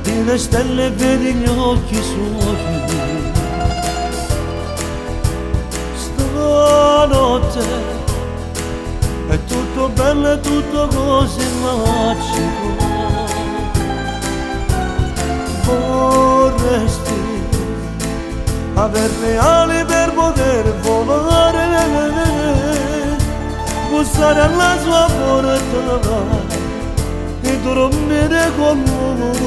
e le stelle vedi gli occhi suoi. Stanotte è tutto bello e tutto così magico. Vorresti aver le ali per poter volare, bussare alla sua porta e dormire con lui.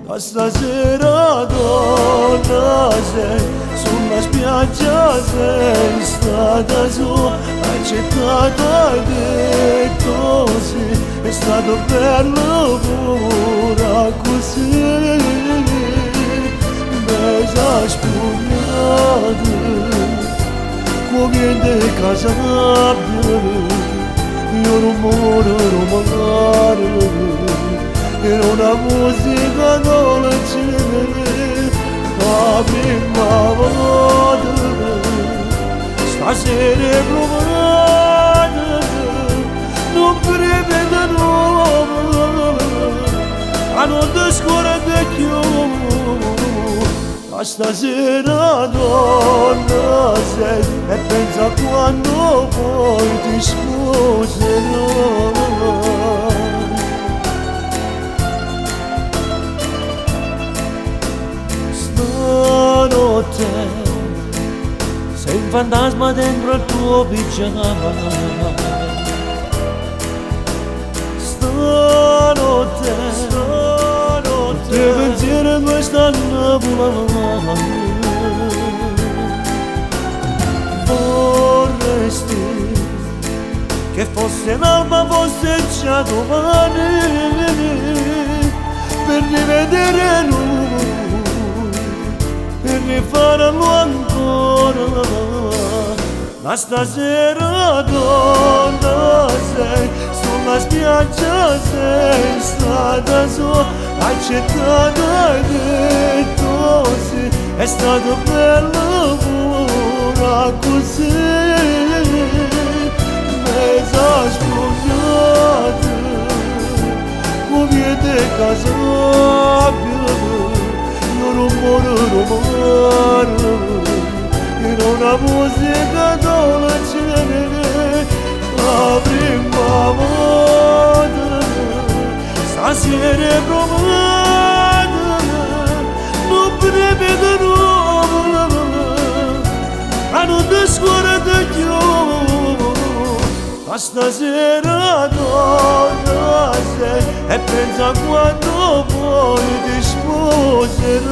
Da stasera donna sei sulla spiaggia, sei stata sua, hai accettato, hai detto sì, è stato bello pure così. Besa spugnate come de casa io rumore romano era una musica dolce la prima volta stasera è provata non prevede nuovo a non ti scorda più. Stasera donna sei e pensa quando poi ti sposerai. Stanotte sei un fantasma dentro il tuo pigiama. Stanotte che pensiero in questa nuvola. Vorresti che fosse l'alba, fosse già domani, per rivedere lui e rifarlo ancora. Ma stasera donna sei sulla spiaggia, sei stata sua, hai accettato, hai detto sì, è stato bello pure così. Mezza spugnata come te casa io rumore romano in una musica dolce la prima volta stasera è provata non prevede nuovo a non ti scorda più. Stasera donna sei e pensa quando poi ti sposerai.